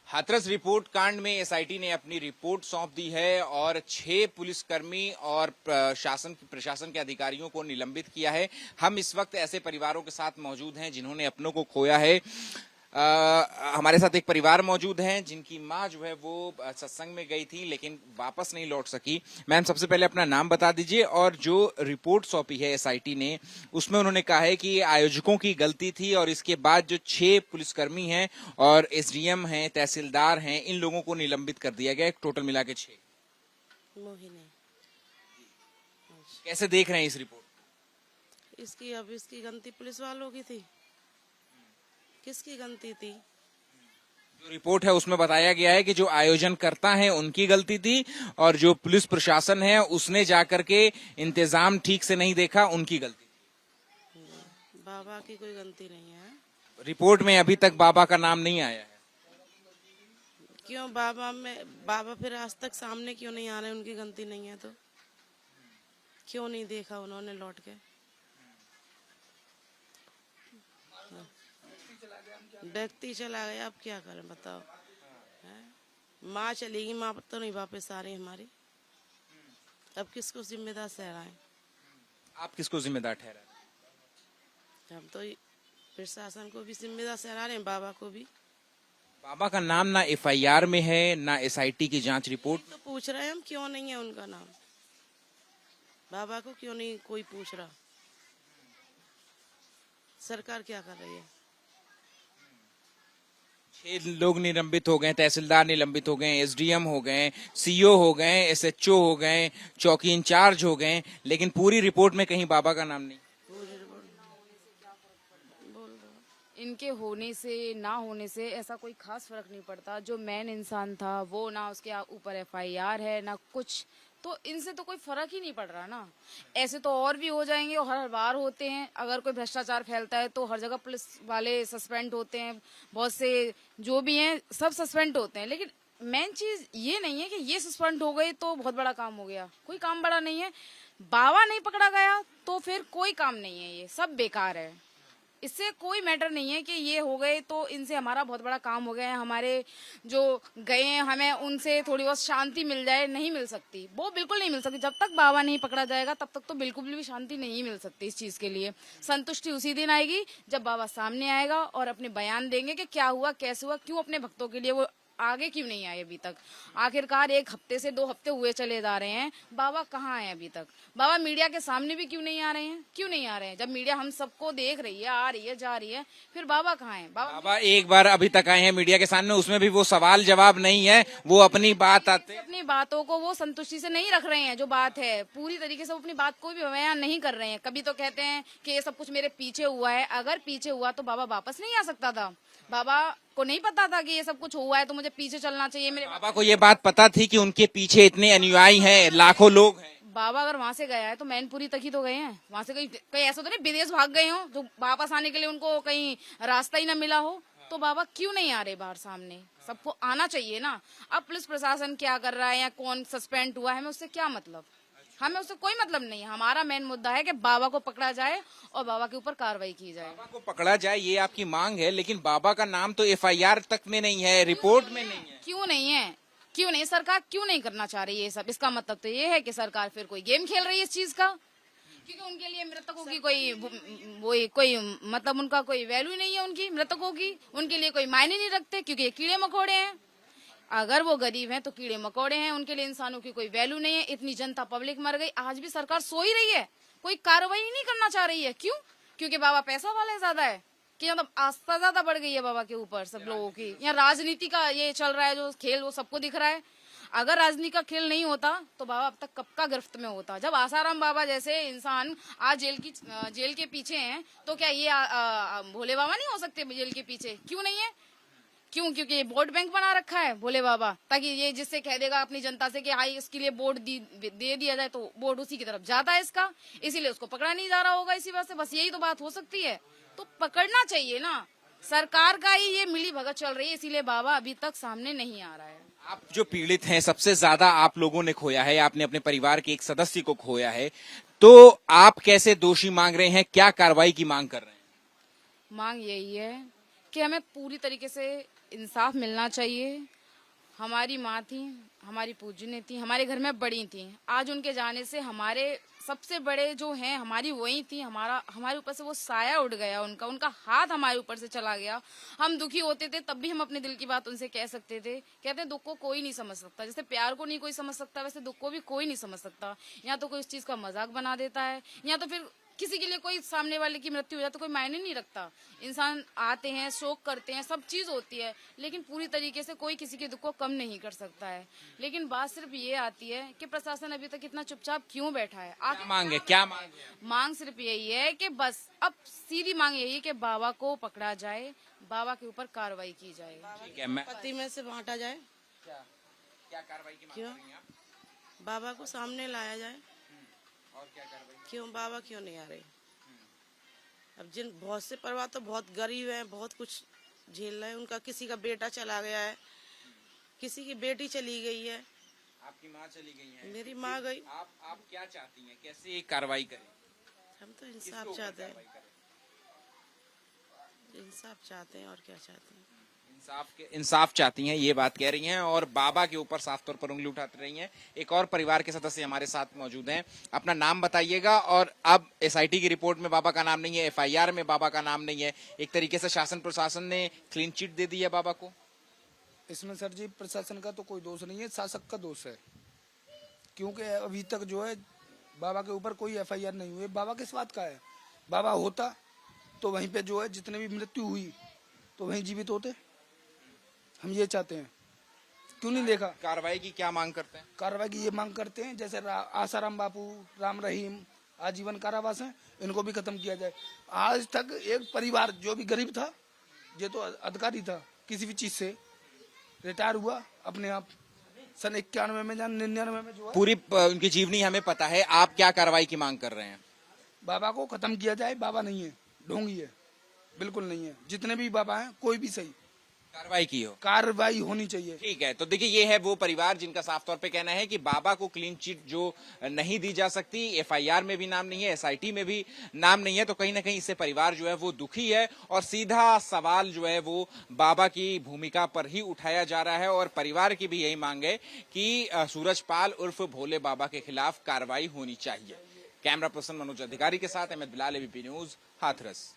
Hathras report कांड में SIT ने अपनी रिपोर्ट सौंप दी है और 6 पुलिसकर्मी और प्रशासन के अधिकारियों को निलंबित किया है। हम इस वक्त ऐसे परिवारों के साथ मौजूद हैं जिन्होंने अपनों को खोया है। हमारे साथ एक परिवार मौजूद हैं जिनकी मां जो है वो सत्संग में गई थी लेकिन वापस नहीं लौट सकी। मैम, सबसे पहले अपना नाम बता दीजिए और जो रिपोर्ट सौंपी है एसआईटी ने उसमें उन्होंने कहा है कि आयोजकों की गलती थी और इसके बाद जो 6 पुलिसकर्मी हैं और एसडीएम हैं, तहसीलदार हैं, इन लोगों को निलंबित कर दिया गया। टोटल मिला के 6। मोहिनी, कैसे देख रहे हैं इस रिपोर्ट? इसकी गलती पुलिस वालों की थी। किसकी गलती थी? जो रिपोर्ट है उसमें बताया गया है कि जो आयोजन करता है उनकी गलती थी और जो पुलिस प्रशासन है उसने जाकर के इंतजाम ठीक से नहीं देखा, उनकी गलती थी। बाबा की कोई गलती नहीं है। रिपोर्ट में अभी तक बाबा का नाम नहीं आया है। क्यों बाबा फिर आज तक सामने क्यों नहीं आ रहे? उनकी गलती नहीं है तो क्यों नहीं देखा उन्होंने लौट के? व्यक्ति चला गया, अब क्या करें बताओ? माँ चलेगी, माँ तो नहीं वापस आ रही हमारी। अब किसको जिम्मेदार ठहराएं? आप किसको जिम्मेदार ठहराएं? हम तो प्रशासन को भी जिम्मेदार ठहरा रहे हैं, बाबा को भी। बाबा का नाम ना एफआईआर में है ना एसआईटी की जांच रिपोर्ट। तो पूछ रहे हैं हम, क्यों नहीं है उनका नाम? बाबा को क्यों नहीं कोई पूछ रहा? सरकार क्या कर रही है? 6 लोग निलंबित हो गए, तहसीलदार निलंबित हो गए, एसडीएम हो गए, सीओ हो गए, एसएचओ हो गए, चौकी इंचार्ज हो गए, लेकिन पूरी रिपोर्ट में कहीं बाबा का नाम नहीं। इनके होने से ना होने से ऐसा कोई खास फर्क नहीं पड़ता। जो मेन इंसान था वो ना उसके ऊपर एफआईआर है ना कुछ, तो इनसे तो कोई फर्क ही नहीं पड़ रहा ना। ऐसे तो और भी हो जाएंगे और हर बार होते हैं। अगर कोई भ्रष्टाचार फैलता है तो हर जगह पुलिस वाले सस्पेंड होते हैं, बहुत से जो भी हैं सब सस्पेंड होते हैं। लेकिन मेन चीज ये नहीं है कि ये सस्पेंड हो गई तो बहुत बड़ा काम हो गया। कोई काम बड़ा नहीं है। बाबा नहीं पकड़ा गया तो फिर कोई काम नहीं है, ये सब बेकार है। इससे कोई मैटर नहीं है कि ये हो गए तो इनसे हमारा बहुत बड़ा काम हो गया है। हमारे जो गए हैं हमें उनसे थोड़ी बहुत शांति मिल जाए, नहीं मिल सकती, वो बिल्कुल नहीं मिल सकती। जब तक बाबा नहीं पकड़ा जाएगा तब तक तो बिल्कुल भी शांति नहीं मिल सकती। इस चीज के लिए संतुष्टि उसी दिन आएगी जब बाबा सामने आएगा और अपने बयान देंगे कि क्या हुआ, कैसे हुआ, क्यों अपने भक्तों के लिए वो आगे क्यों नहीं आए अभी तक। आखिरकार 1 हफ्ते से 2 हफ्ते हुए चले जा रहे हैं, बाबा कहाँ है अभी तक? बाबा मीडिया के सामने भी क्यों नहीं आ रहे हैं? क्यों नहीं आ रहे हैं? जब मीडिया हम सबको देख रही है, आ रही है, जा रही है, फिर बाबा कहाँ है? बाबा एक बार अभी तक आए हैं मीडिया के सामने, उसमें भी वो सवाल जवाब नहीं है, वो अपनी बात अपनी बातों को वो संतुष्टि से नहीं रख रहे हैं। जो बात है पूरी तरीके से अपनी बात को भी बयान नहीं कर रहे हैं। कभी तो कहते हैं कि ये सब कुछ मेरे पीछे हुआ है। अगर पीछे हुआ तो बाबा वापस नहीं आ सकता था? बाबा को नहीं पता था कि ये सब कुछ हुआ है तो मुझे पीछे चलना चाहिए? मेरे बाबा को ये बात पता थी कि उनके पीछे इतने अनुयायी हैं, लाखों लोग हैं। बाबा अगर वहां से गया है तो मैनपुरी तक ही तो गए हैं। वहां से कहीं ऐसा तो नहीं विदेश भाग गए हो जो वापस आने के लिए उनको कहीं रास्ता ही ना मिला हो? तो बाबा क्यों नहीं आ रहे बाहर सामने? सबको आना चाहिए ना। अब पुलिस प्रशासन क्या कर रहा है या कौन सस्पेंड हुआ है, हमें उससे क्या मतलब? हमें उससे कोई मतलब नहीं है। हमारा मेन मुद्दा है कि बाबा को पकड़ा जाए और बाबा के ऊपर कार्रवाई की जाए। बाबा को पकड़ा जाए ये आपकी मांग है, लेकिन बाबा का नाम तो एफआईआर तक में नहीं है, रिपोर्ट में नहीं है। क्यों नहीं है? क्यों नहीं? सरकार क्यों नहीं करना चाह रही है ये सब? इसका मतलब तो ये है कि सरकार फिर कोई गेम खेल रही है इस चीज का, क्योंकि उनके लिए मृतकों की कोई मतलब उनका कोई वैल्यू नहीं है। उनकी मृतकों की उनके लिए कोई मायने नहीं रखते, क्योंकि ये कीड़े मकोड़े हैं। अगर वो गरीब हैं तो कीड़े मकोड़े हैं, उनके लिए इंसानों की कोई वैल्यू नहीं है। इतनी जनता पब्लिक मर गई, आज भी सरकार सो ही रही है, कोई कार्रवाई नहीं करना चाह रही है। क्यों? क्योंकि बाबा पैसा वाले ज्यादा है कि मतलब आस्था ज्यादा बढ़ गई है बाबा के ऊपर सब लोगों की। यहाँ राजनीति का ये चल रहा है जो खेल, वो सबको दिख रहा है। अगर राजनीति का खेल नहीं होता तो बाबा अब तक कब का गिरफ्त में होता। जब आसाराम बाबा जैसे इंसान आज जेल के पीछे हैं तो क्या ये भोले बाबा नहीं हो सकते जेल के पीछे? क्यों नहीं है? क्यों? क्योंकि वोट बैंक बना रखा है भोले बाबा, ताकि ये जिससे कह देगा अपनी जनता से कि हाँ इसके लिए वोट दे दिया जाए तो वोट उसी की तरफ जाता है इसका, इसीलिए उसको पकड़ा नहीं जा रहा होगा इसी वजह से। बस यही तो बात हो सकती है। तो पकड़ना चाहिए ना। सरकार का ही ये मिली भगत चल रही है, इसीलिए बाबा अभी तक सामने नहीं आ रहा है। आप जो पीड़ित हैं, सबसे ज्यादा आप लोगों ने खोया है, आपने अपने परिवार के एक सदस्य को खोया है, तो आप कैसे दोषी मांग रहे हैं, क्या कार्रवाई की मांग कर रहे हैं? मांग यही है कि हमें पूरी तरीके से इंसाफ मिलना चाहिए। हमारी माँ थी, हमारी पूजनी थी, हमारे घर में बड़ी थी। आज उनके जाने से हमारे सबसे बड़े जो हैं हमारी वही थी। हमारे ऊपर से वो साया उड़ गया, उनका हाथ हमारे ऊपर से चला गया। हम दुखी होते थे तब भी हम अपने दिल की बात उनसे कह सकते थे। कहते हैं दुख को कोई नहीं समझ सकता, जैसे प्यार को नहीं कोई समझ सकता वैसे दुख को भी कोई नहीं समझ सकता। या तो कोई उस चीज का मजाक बना देता है, या तो फिर किसी के लिए कोई सामने वाले की मृत्यु हो जाए तो कोई मायने नहीं रखता। इंसान आते हैं, शोक करते हैं, सब चीज होती है, लेकिन पूरी तरीके से कोई किसी के दुख को कम नहीं कर सकता है। लेकिन बात सिर्फ ये आती है कि प्रशासन अभी तक इतना चुपचाप क्यों बैठा है। क्या मांग है, क्या मांग है? मांग सिर्फ यही है कि बस अब सीधी मांग यही है कि बाबा को पकड़ा जाए, बाबा के ऊपर कार्रवाई की जाए। ठीक है, मैं पति में से बांटा जाए, क्या कार्रवाई की मांग क्यों? कर रही हैं आप? बाबा को सामने लाया जाए। और क्या कार्रवाई? क्यों बाबा क्यों नहीं आ रहे? अब जिन बहुत से परिवार तो बहुत गरीब हैं, बहुत कुछ झेल रहे हैं। उनका किसी का बेटा चला गया है, किसी की बेटी चली गई है। आपकी माँ चली गई है, मेरी माँ गई। आप क्या चाहती हैं, कैसे कार्रवाई करें? हम तो किसके इंसाफ ऊपर चाहते कार्रवाई हैं, करें? इंसाफ चाहते हैं और क्या चाहते हैं। इंसाफ चाहती हैं, ये बात कह रही हैं और बाबा के ऊपर साफ तौर पर उंगली उठाती रही हैं। एक और परिवार के सदस्य हमारे साथ मौजूद हैं। अपना नाम बताइएगा। और अब एसआईटी की रिपोर्ट में बाबा का नाम नहीं है, एफआईआर में बाबा का नाम नहीं है। एक तरीके से शासन प्रशासन ने क्लीन चिट दे दी है बाबा को। इसमें सर जी प्रशासन का तो कोई दोष नहीं है, शासक का दोष है। क्योंकि अभी तक जो है बाबा के ऊपर कोई एफआईआर नहीं हुई। बाबा किस बात का है? बाबा होता तो वहीं पे जो है जितने भी मृत्यु हुई तो वहीं जीवित होते। हम ये चाहते हैं, क्यों नहीं देखा? कार्रवाई की क्या मांग करते हैं? कार्रवाई की ये मांग करते हैं, जैसे आसाराम बापू, राम रहीम आजीवन कारावास है, इनको भी खत्म किया जाए। आज तक एक परिवार जो भी गरीब था, ये तो अधिकारी था किसी भी चीज से, रिटायर हुआ अपने आप सन 91 में या 99 में जो है। पूरी उनकी जीवनी हमें पता है। आप क्या कार्रवाई की मांग कर रहे हैं? बाबा को खत्म किया जाए। बाबा नहीं है, ढोंगी है, बिल्कुल नहीं है। जितने भी बाबा हैं कोई भी सही, कार्रवाई की हो। कार्रवाई होनी चाहिए। ठीक है, तो देखिए ये है वो परिवार जिनका साफ तौर पे कहना है कि बाबा को क्लीन चिट जो नहीं दी जा सकती, एफआईआर में भी नाम नहीं है, एसआईटी में भी नाम नहीं है, तो कहीं ना कहीं इससे परिवार जो है वो दुखी है। और सीधा सवाल जो है वो बाबा की भूमिका पर ही उठाया जा रहा है। और परिवार की भी यही मांग है कि सूरजपाल उर्फ भोले बाबा के खिलाफ कार्रवाई होनी चाहिए। कैमरा पर्सन मनोज अधिकारी के साथ अहमद बिलाल, एबीपी न्यूज, हाथरस।